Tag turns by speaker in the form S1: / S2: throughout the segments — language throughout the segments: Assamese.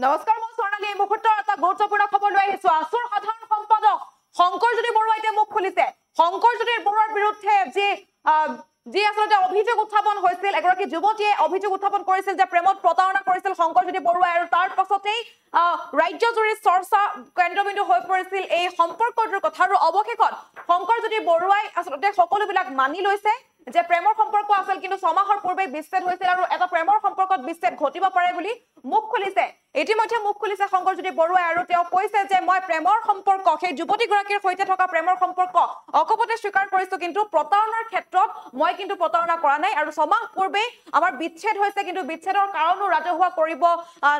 S1: নমস্কাৰ মই স্বৰ্ণালী এই মুহূৰ্তৰ এটা গুৰুত্বপূৰ্ণ খবৰ লৈ আহিছো আসুৰ সাধাৰণ সম্পাদক শংকৰজ্যোতি বৰুৱাই এতিয়া মুখ খুলিছে শংকৰজ্যোতি বৰুৱাৰ বিৰুদ্ধে যি আসলে অভিযোগ উত্থাপন হৈছিল এগৰাকী যুৱতীয়ে অভিযোগ উত্থাপন কৰিছিল যে প্ৰেমত প্ৰতাৰণা কৰিছিল শংকৰজ্যোতি বৰুৱাই আৰু তাৰ পাছতেই ৰাজ্যজুৰি চৰ্চা কেন্দ্ৰবিন্দু হৈ পৰিছিল এই সম্পৰ্কটোৰ কথা আৰু অৱশেষত শংকৰজ্যোতি বৰুৱাই আসলে সকলোবিলাক মানি লৈছে যে প্ৰেমৰ সম্পৰ্ক আছিল কিন্তু ছমাহৰ পূৰ্বে বিচ্ছেদ হৈছিল আৰু এটা প্ৰেমৰ সম্পৰ্কত বিচ্ছেদ ঘটিব পাৰে বুলি মুখ খুলিছে ইতিমধ্যে মুখ খুলিছে শংকৰজ্যোতি বৰুৱাই আৰু তেওঁ কৈছে যে মই প্ৰেমৰ সম্পৰ্ক সেই যুৱতীগৰাকীৰ সৈতে থকা প্ৰেমৰ সম্পৰ্ক অকপতে স্বীকাৰ কৰিছো কিন্তু প্ৰতাৰণাৰ ক্ষেত্ৰত মই কিন্তু প্ৰতাৰণা কৰা নাই আৰু ছমাহ পূৰ্বে আমাৰ বিচ্ছেদ হৈছে কিন্তু বিচ্ছেদৰ কাৰণো ৰাজহুৱা কৰিব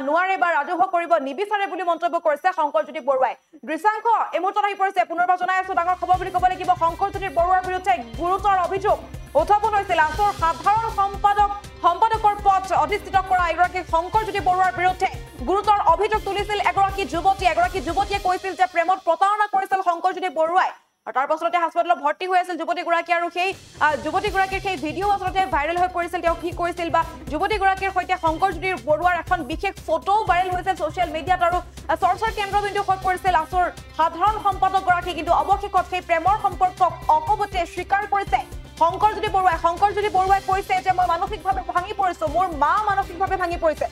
S1: নোৱাৰে বা ৰাজহুৱা কৰিব নিবিচাৰে বুলি মন্তব্য কৰিছে শংকৰজ্যোতি বৰুৱাই দৃশ্যাংশ এই মুহূৰ্তত আহি পৰিছে পুনৰবাৰ জনাই আছো ডাঙৰ খবৰ বুলি ক'ব লাগিব শংকৰজ্যোতি বৰুৱাৰ বিৰুদ্ধে গুৰুতৰ অভিযোগ উত্থাপন হৈছিল আসুৰ সাধাৰণ সম্পাদকৰ পদ অধিষ্ঠিত কৰা এগৰাকী শংকৰজ্যোতি বৰুৱাৰ বিৰুদ্ধে গুৰুতৰ অভিযোগ তুলিছিল এগৰাকী যুৱতীয়ে কৈছিল যে প্ৰেমত প্ৰতাৰণা কৰিছিল শংকৰজ্যোতি বৰুৱাই আৰু তাৰ পাছতে হাস্পতালত ভৰ্তি হৈ আছিল যুৱতীগৰাকী আৰু সেই যুৱতীগৰাকীৰ সেই ভিডিঅ' আচলতে ভাইৰেল হৈ পৰিছিল তেওঁ কি কৰিছিল বা যুৱতীগৰাকীৰ সৈতে শংকৰজ্যোতি বৰুৱাৰ এখন বিশেষ ফটো ভাইৰেল হৈছিল ছ'চিয়েল মিডিয়াত আৰু চৰ্চাৰ কেন্দ্ৰবিন্দু হৈ পৰিছিল আসুৰ সাধাৰণ সম্পাদকগৰাকী কিন্তু অৱশেষত সেই প্ৰেমৰ সম্পৰ্কক অকপতে স্বীকাৰ কৰিছে শংকৰজ্যোতি বৰুৱাই কৈছে যে মই মানসিকভাৱে ভাঙি পৰিছো মোৰ মা মানসিকভাৱে ভাঙি পৰিছে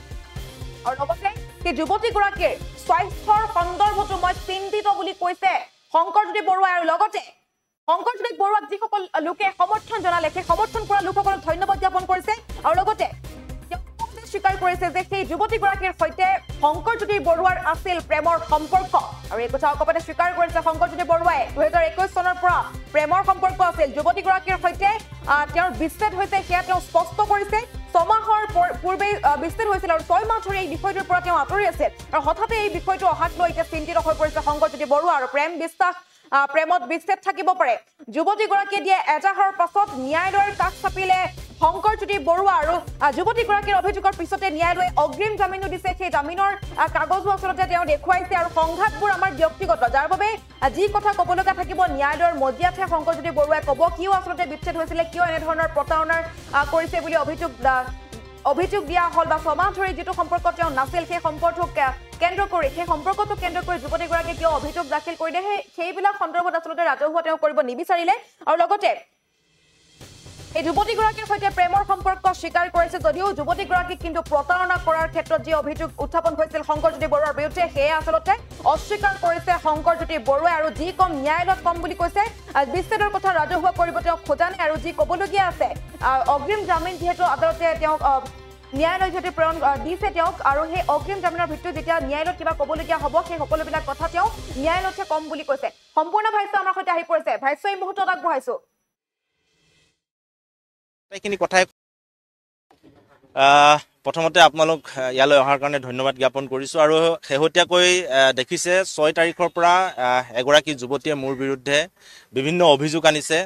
S1: আৰু লগতে সেই যুৱতীগৰাকীৰ স্বাস্থ্যৰ সন্দৰ্ভতো মই চিন্তিত বুলি কৈছে শংকৰজ্যোতি বৰুৱাই আৰু লগতে শংকৰজ্যোতি বৰুৱাক যিসকল লোকে সমৰ্থন জনালে সেই সমৰ্থন কৰা লোকসকলক ধন্যবাদ জ্ঞাপন কৰিছে আৰু লগতে স্বীকাৰ কৰিছে যে সেই যুৱতীগৰাকীৰ সৈতে শংকৰজ্যোতি বৰুৱাৰ আছিল প্ৰেমৰ সম্পৰ্ক আৰু এই কথা অকপতে স্বীকাৰ কৰিছে শংকৰজ্যোতি বৰুৱাই 2021 চনৰ পৰা প্ৰেমৰ সম্পৰ্ক আছিল যুৱতীগৰাকীৰ সৈতে তেওঁৰ বিচ্ছেদ হৈছে সেয়া তেওঁ স্পষ্ট কৰিছে ছমাহৰ পূৰ্বে বিচ্ছেদ হৈছিল আৰু 6 মাহ ধৰি এই বিষয়টোৰ পৰা তেওঁ আঁতৰি আছিল আৰু হঠাতে এই বিষয়টো অহাক লৈ এতিয়া চিন্তিত হৈ পৰিছে শংকৰজ্যোতি বৰুৱা আৰু প্ৰেমত বিচ্ছেদ থাকিব পাৰে যুৱতীগৰাকীয়ে দিয়ে এজাহাৰৰ পাছত ন্যায়ালয়ৰ কাষ চাপিলে শংকৰজ্যোতি বৰুৱা আৰু যুৱতীগৰাকীৰ অভিযোগৰ পিছতে ন্যায়ালয়ে অগ্ৰিম জামিনো দিছে সেই জামিনৰ কাগজো আচলতে তেওঁ দেখুৱাইছে আৰু সংঘাতবোৰ আমাৰ ব্যক্তিগত যাৰ বাবে যি কথা ক'ব লগা থাকিব ন্যায়ালয়ৰ মজিয়াতহে শংকৰজ্যোতি বৰুৱাই ক'ব কিয় আচলতে বিচ্ছেদ হৈছিলে কিয় এনেধৰণৰ প্ৰতাৰণাৰ কৰিছে বুলি অভিযোগ দিয়া হল বা ছমাহ ধৰি যিটো সম্পৰ্ক তেওঁ নাছিল সেই সম্পৰ্কটোক কেন্দ্ৰ কৰি যুৱতীগৰাকীয়ে কিয় অভিযোগ দাখিল কৰিলে সেইবিলাক সন্দৰ্ভত আচলতে ৰাজহুৱা তেওঁ কৰিব নিবিচাৰিলে আৰু লগতে এই যুৱতীগৰাকীৰ সৈতে প্ৰেমৰ সম্পৰ্ক স্বীকাৰ কৰিছে যদিও যুৱতীগৰাকীক কিন্তু প্ৰতাৰণা কৰাৰ ক্ষেত্ৰত যি অভিযোগ উত্থাপন হৈছিল শংকৰজ্যোতি বৰুৱাৰ বিৰুদ্ধে সেয়া আচলতে অস্বীকাৰ কৰিছে শংকৰজ্যোতি বৰুৱাই আৰু যি কম ন্যায়ালয়ত কম বুলি কৈছে বিচ্ছেদৰ কথা ৰাজহুৱা কৰিব তেওঁ খোজা নাই আৰু যি ক'বলগীয়া আছে অগ্ৰিম জামিন যিহেতু আদালতে তেওঁক ন্যায়ালয় যিহেতু প্ৰেৰণ দিছে তেওঁক আৰু সেই অগ্ৰিম জামিনৰ ভিত্তিত যেতিয়া ন্যায়ালয়ত কিবা ক'বলগীয়া হ'ব সেই সকলোবিলাক কথা তেওঁ ন্যায়ালয়তহে কম বুলি কৈছে সম্পূৰ্ণ ভাষ্য আমাৰ সৈতে আহি পৰিছে ভাষ্য এই মুহূৰ্তত আগবঢ়াইছো
S2: এইখিনি কথাই প্ৰথমতে আপোনালোক ইয়ালৈ অহাৰ কাৰণে ধন্যবাদ জ্ঞাপন কৰিছোঁ আৰু শেহতীয়াকৈ দেখিছে 6 তাৰিখৰ পৰা এগৰাকী যুৱতীয়ে মোৰ বিৰুদ্ধে বিভিন্ন অভিযোগ আনিছে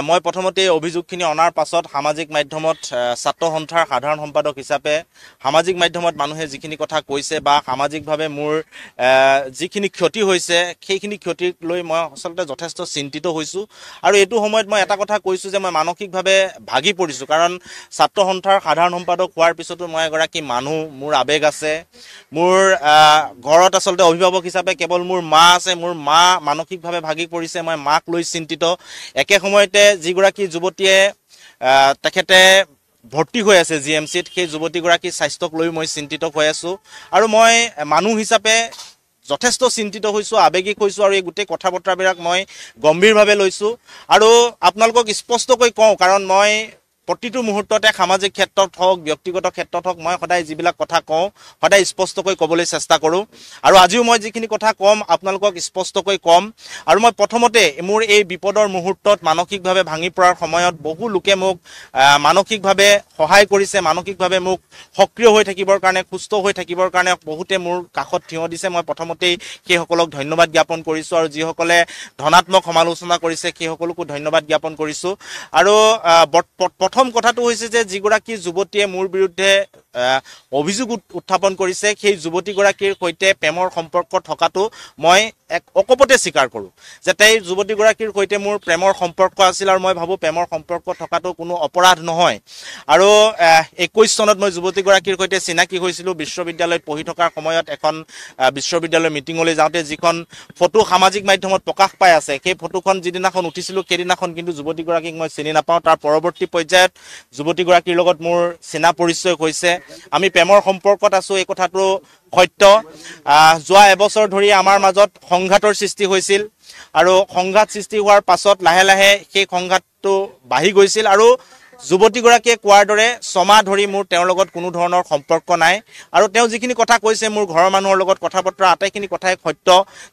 S2: মই প্ৰথমতে এই অভিযোগখিনি অনাৰ পাছত সামাজিক মাধ্যমত ছাত্ৰ সন্থাৰ সাধাৰণ সম্পাদক হিচাপে সামাজিক মাধ্যমত মানুহে যিখিনি কথা কৈছে বা সামাজিকভাৱে মোৰ যিখিনি ক্ষতি হৈছে সেইখিনি ক্ষতিক লৈ মই আচলতে যথেষ্ট চিন্তিত হৈছোঁ আৰু এইটো সময়ত মই এটা কথা কৈছোঁ যে মই মানসিকভাৱে ভাগি পৰিছোঁ কাৰণ ছাত্ৰ সন্থাৰ সাধাৰণ সম্পাদক হোৱাৰ পিছতো মই এগৰাকী মানুহ মোৰ আৱেগ আছে মোৰ ঘৰত আচলতে অভিভাৱক হিচাপে কেৱল মোৰ মা আছে মোৰ মা মানসিকভাৱে ভাগি পৰিছে মই মাক লৈ চিন্তিত একে সময়তে যিগৰাকী যুৱতীয়ে তেখেতে ভৰ্তি হৈ আছে জিএমচিত সেই যুৱতীগৰাকীৰ স্বাস্থ্যক লৈ মই চিন্তিত হৈ আছোঁ আৰু মই মানুহ হিচাপে যথেষ্ট চিন্তিত হৈছোঁ আৱেগিক হৈছোঁ আৰু এই গোটেই কথা বতৰাবিলাক মই গম্ভীৰভাৱে লৈছোঁ আৰু আপোনালোকক স্পষ্টকৈ কওঁ কাৰণ মই প্ৰতিটো মুহূৰ্ততে সামাজিক ক্ষেত্ৰত হওক ব্যক্তিগত ক্ষেত্ৰত হওক মই সদায় যিবিলাক কথা কওঁ সদায় স্পষ্টকৈ ক'বলৈ চেষ্টা কৰোঁ আৰু আজিও মই যিখিনি কথা ক'ম আপোনালোকক স্পষ্টকৈ ক'ম আৰু মই প্ৰথমতে মোৰ এই বিপদৰ মুহূৰ্তত মানসিকভাৱে ভাঙি পৰাৰ সময়ত বহু লোকে মোক মানসিকভাৱে সহায় কৰিছে মানসিকভাৱে মোক সক্ৰিয় হৈ থাকিবৰ কাৰণে সুস্থ হৈ থাকিবৰ কাৰণে বহুতে মোৰ কাষত থিয় দিছে মই প্ৰথমতেই সেইসকলক ধন্যবাদ জ্ঞাপন কৰিছোঁ আৰু যিসকলে ধনাত্মক সমালোচনা কৰিছে সেইসকলকো ধন্যবাদ জ্ঞাপন কৰিছোঁ আৰু প্ৰথম কথাটো হৈছে যে যিগৰাকী যুৱতীয়ে মোৰ বিৰুদ্ধে অভিযোগ উত্থাপন কৰিছে সেই যুৱতীগৰাকীৰ সৈতে প্ৰেমৰ সম্পৰ্ক থকাটো মই এক অকপতে স্বীকাৰ কৰোঁ যে তাই যুৱতীগৰাকীৰ সৈতে মোৰ প্ৰেমৰ সম্পৰ্ক আছিল আৰু মই ভাবোঁ প্ৰেমৰ সম্পৰ্ক থকাটো কোনো অপৰাধ নহয় আৰু 21 চনত মই যুৱতীগৰাকীৰ সৈতে চিনাকি হৈছিলোঁ বিশ্ববিদ্যালয়ত পঢ়ি থকাৰ সময়ত এখন বিশ্ববিদ্যালয়ৰ মিটিঙলৈ যাওঁতে যিখন ফটো সামাজিক মাধ্যমত প্ৰকাশ পাই আছে সেই ফটোখন যিদিনাখন উঠিছিলোঁ সেইদিনাখন কিন্তু যুৱতীগৰাকীক মই চিনি নাপাওঁ তাৰ পৰৱৰ্তী পৰ্যায়ত যুৱতীগৰাকীৰ লগত মোৰ চিনা পৰিচয় হৈছে আমি প্ৰেমৰ সম্পৰ্কত আছোঁ এই কথাটো সত্য যোৱা এবছৰ ধৰি আমাৰ মাজত সংঘাতৰ সৃষ্টি হৈছিল আৰু সংঘাত সৃষ্টি হোৱাৰ পাছত লাহে লাহে সেই সংঘাতটো বাঢ়ি গৈছিল আৰু যুৱতীগৰাকীয়ে কোৱাৰ দৰে ছমাহ ধৰি মোৰ তেওঁৰ লগত কোনো ধৰণৰ সম্পৰ্ক নাই আৰু তেওঁ যিখিনি কথা কৈছে মোৰ ঘৰৰ মানুহৰ লগত কথা বতৰা আটাইখিনি কথাই সত্য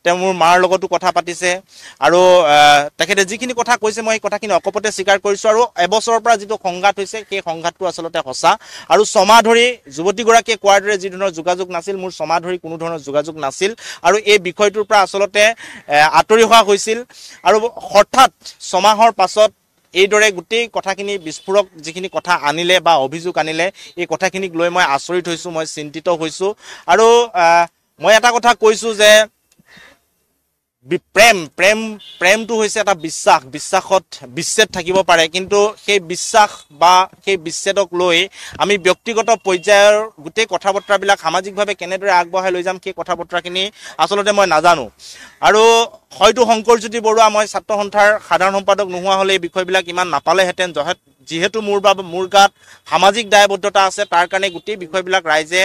S2: তেওঁ মোৰ মাৰ লগতো কথা পাতিছে আৰু তেখেতে যিখিনি কথা কৈছে মই সেই কথাখিনি অকপতে স্বীকাৰ কৰিছোঁ আৰু এবছৰৰ পৰা যিটো সংঘাত হৈছে সেই সংঘাতটো আচলতে সঁচা আৰু ছমাহ ধৰি যুৱতীগৰাকীয়ে কোৱাৰ দৰে যি ধৰণৰ যোগাযোগ নাছিল মোৰ ছমাহ ধৰি কোনো ধৰণৰ যোগাযোগ নাছিল আৰু এই বিষয়টোৰ পৰা আচলতে আঁতৰি হোৱা হৈছিল আৰু হঠাৎ ছমাহৰ পাছত এইদৰে গোটেই কথাখিনি বিস্ফোৰক যিখিনি কথা আনিলে বা অভিযোগ আনিলে এই কথাখিনিক লৈ মই আচৰিত হৈছোঁ মই চিন্তিত হৈছোঁ আৰু মই এটা কথা কৈছোঁ যে প্ৰেমটো হৈছে এটা বিশ্বাসত বিচ্ছেদ থাকিব পাৰে কিন্তু সেই বিশ্বাস বা সেই বিচ্ছেদক লৈ আমি ব্যক্তিগত পৰ্যায়ৰ গোটেই কথা বতৰাবিলাক সামাজিকভাৱে কেনেদৰে আগবঢ়াই লৈ যাম সেই কথা বতৰাখিনি আচলতে মই নাজানো আৰু হয়তো শংকৰজ্যোতি বৰুৱা মই ছাত্ৰ সন্থাৰ সাধাৰণ সম্পাদক নোহোৱা হ'লে এই বিষয়বিলাক ইমান নাপালেহেঁতেন যিহেতু মোৰ গাত সামাজিক দায়বদ্ধতা আছে তাৰ কাৰণে গোটেই বিষয়বিলাক ৰাইজে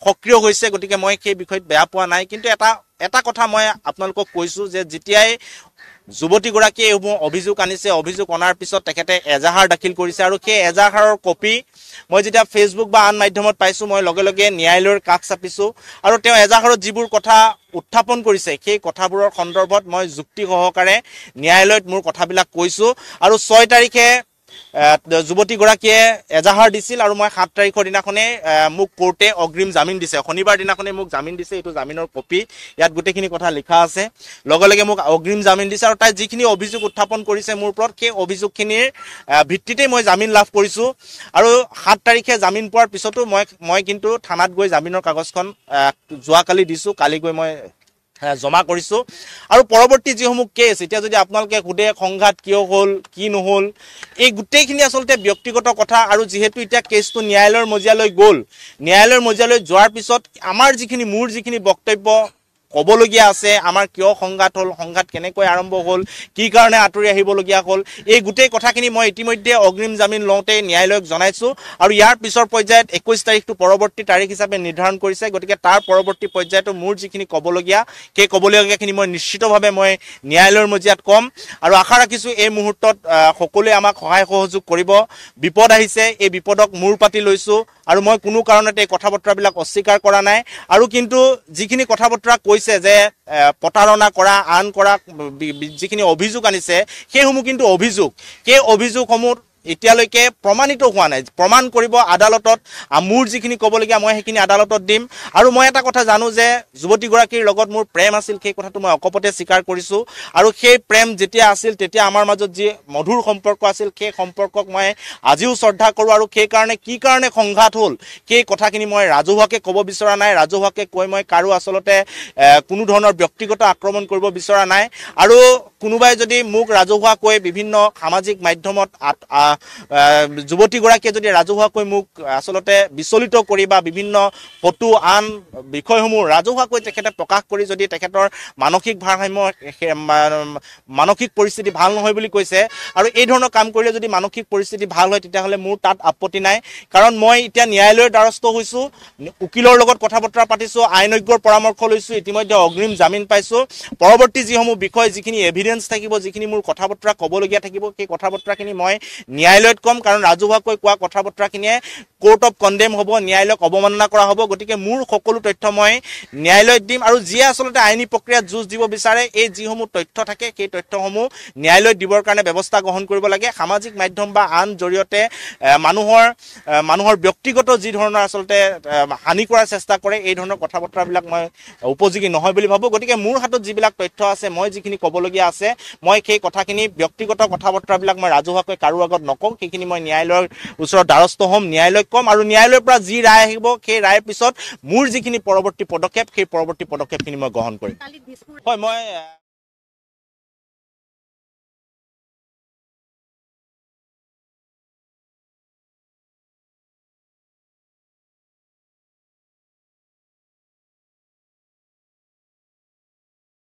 S2: সক্ৰিয় হৈছে গতিকে মই সেই বিষয়ত বেয়া পোৱা নাই কিন্তু এটা কথা মই আপোনালোকক কৈছোঁ যে যেতিয়াই যুৱতীগৰাকীয়ে এইবোৰ অভিযোগ আনিছে অভিযোগ অনাৰ পিছত তেখেতে এজাহাৰ দাখিল কৰিছে আৰু সেই এজাহাৰৰ কপি মই যেতিয়া ফেচবুক বা আন মাধ্যমত পাইছোঁ মই লগে লগে ন্যায়ালয়ৰ কাষ চাপিছোঁ আৰু তেওঁ এজাহাৰত যিবোৰ কথা উত্থাপন কৰিছে সেই কথাবোৰৰ সন্দৰ্ভত মই যুক্তি সহকাৰে ন্যায়ালয়ত মোৰ কথাবিলাক কৈছোঁ আৰু 6 তাৰিখে যুৱতীগৰাকীয়ে এজাহাৰ দিছিল আৰু মই 7 তাৰিখৰ দিনাখনে মোক কোৰ্টে অগ্ৰিম জামিন দিছে শনিবাৰ দিনাখনে মোক জামিন দিছে এইটো জামিনৰ কপি ইয়াত গোটেইখিনি কথা লিখা আছে লগে লগে মোক অগ্ৰিম জামিন দিছে আৰু তাই যিখিনি অভিযোগ উত্থাপন কৰিছে মোৰ ওপৰত সেই অভিযোগখিনিৰ ভিত্তিতে মই জামিন লাভ কৰিছোঁ আৰু 7 তাৰিখে জামিন পোৱাৰ পিছতো মই কিন্তু থানাত গৈ জামিনৰ কাগজখন যোৱাকালি দিছোঁ কালি গৈ মই জমা কৰিছোঁ আৰু পৰৱৰ্তী যিসমূহ কেছ এতিয়া যদি আপোনালোকে সোধে সংঘাত কিয় হ'ল কি নহ'ল এই গোটেইখিনি আচলতে ব্যক্তিগত কথা আৰু যিহেতু এতিয়া কেছটো ন্যায়ালয়ৰ মজিয়ালৈ গ'ল ন্যায়ালয়ৰ মজিয়ালৈ যোৱাৰ পিছত মোৰ যিখিনি বক্তব্য ক'বলগীয়া আছে আমাৰ কিয় সংঘাত হ'ল সংঘাত কেনেকৈ আৰম্ভ হ'ল কি কাৰণে আঁতৰি আহিবলগীয়া হ'ল এই গোটেই কথাখিনি মই ইতিমধ্যে অগ্ৰিম জামিন লওঁতে ন্যায়ালয়ক জনাইছোঁ আৰু ইয়াৰ পিছৰ পৰ্যায়ত 21 তাৰিখটো পৰৱৰ্তী তাৰিখ হিচাপে নিৰ্ধাৰণ কৰিছে গতিকে তাৰ পৰৱৰ্তী পৰ্যায়তো মোৰ যিখিনি ক'বলগীয়া সেই ক'বলগীয়াখিনি মই নিশ্চিতভাৱে মই ন্যায়ালয়ৰ মজিয়াত ক'ম আৰু আশা ৰাখিছোঁ এই মুহূৰ্তত সকলোৱে আমাক সহায় সহযোগ কৰিব বিপদ আহিছে এই বিপদক মূৰ পাতি লৈছোঁ আৰু মই কোনো কাৰণতে এই কথা বতৰাবিলাক অস্বীকাৰ কৰা নাই আৰু কিন্তু যিখিনি কথা বতৰা কৈছে যে প্ৰতাৰণা কৰা আন কৰা যিখিনি অভিযোগ আনিছে সেইসমূহ কিন্তু সেই অভিযোগসমূহ এতিয়ালৈকে প্ৰমাণিত হোৱা নাই প্ৰমাণ কৰিব আদালতত মোৰ যিখিনি ক'বলগীয়া মই সেইখিনি আদালতত দিম আৰু মই এটা কথা জানো যে যুৱতীগৰাকীৰ লগত মোৰ প্ৰেম আছিল সেই কথাটো মই অকপতে স্বীকাৰ কৰিছোঁ আৰু সেই প্ৰেম যেতিয়া আছিল তেতিয়া আমাৰ মাজত যি মধুৰ সম্পৰ্ক আছিল সেই সম্পৰ্কক মই আজিও শ্ৰদ্ধা কৰোঁ আৰু সেইকাৰণে কি কাৰণে সংঘাত হ'ল সেই কথাখিনি মই ৰাজহুৱাকৈ ক'ব বিচৰা নাই ৰাজহুৱাকৈ কৈ মই কাৰো আচলতে কোনো ধৰণৰ ব্যক্তিগত আক্ৰমণ কৰিব বিচৰা নাই আৰু কোনোবাই যদি মোক ৰাজহুৱাকৈ বিভিন্ন সামাজিক মাধ্যমত যুৱতীগৰাকীয়ে যদি ৰাজহুৱাকৈ মোক আচলতে বিচলিত কৰি বা বিভিন্ন ফটো আন বিষয়সমূহ ৰাজহুৱাকৈ তেখেতে প্ৰকাশ কৰি যদি তেখেতৰ মানসিক ভাৰসাম্য মানসিক পৰিস্থিতি ভাল নহয় বুলি কৈছে আৰু এই ধৰণৰ কাম কৰিলে যদি মানসিক পৰিস্থিতি ভাল হয় তেতিয়াহ'লে মোৰ তাত আপত্তি নাই কাৰণ মই এতিয়া ন্যায়ালয়ৰ দ্বাৰস্থ হৈছোঁ উকিলৰ লগত কথা বতৰা পাতিছোঁ আইনজ্ঞৰ পৰামৰ্শ লৈছোঁ ইতিমধ্যে অগ্ৰিম জামিন পাইছোঁ পৰৱৰ্তী যিসমূহ বিষয় যিখিনি এভিডেন্স থাকিব যিখিনি মোৰ কথা বতৰা ক'বলগীয়া থাকিব সেই কথা বতৰাখিনি মই ন্যায়ালয়ত ক'ম কাৰণ ৰাজহুৱাকৈ কোৱা কথা বতৰাখিনিয়ে কোৰ্ট অফ কণ্ডেম হ'ব ন্যায়ালয়ক অৱমাননা কৰা হ'ব গতিকে মোৰ সকলো তথ্য মই ন্যায়ালয়ত দিম আৰু যিয়ে আচলতে আইনী প্ৰক্ৰিয়াত যুঁজ দিব বিচাৰে এই যিসমূহ তথ্য থাকে সেই তথ্যসমূহ ন্যায়ালয়ত দিবৰ কাৰণে ব্যৱস্থা গ্ৰহণ কৰিব লাগে সামাজিক মাধ্যম বা আন জৰিয়তে মানুহৰ ব্যক্তিগত যি ধৰণৰ আচলতে হানি কৰাৰ চেষ্টা কৰে এই ধৰণৰ কথা বতৰাবিলাক মই উপযোগী নহয় বুলি ভাবোঁ গতিকে মোৰ হাতত যিবিলাক তথ্য আছে মই যিখিনি ক'বলগীয়া আছে মই সেই কথাখিনি ব্যক্তিগত কথা বতৰাবিলাক মই ৰাজহুৱাকৈ কাৰো আগত নকওঁ সেইখিনি মই ন্যায়ালয়ৰ ওচৰত দ্বাৰস্থ হ'ম ন্যায়ালয়ক ক'ম আৰু ন্যায়ালয়ৰ পৰা যি ৰায় আহিব সেই ৰায়ৰ পিছত মোৰ যিখিনি পৰৱৰ্তী পদক্ষেপ সেই পৰৱৰ্তী পদক্ষেপখিনি মই গ্ৰহণ কৰিম হয় মই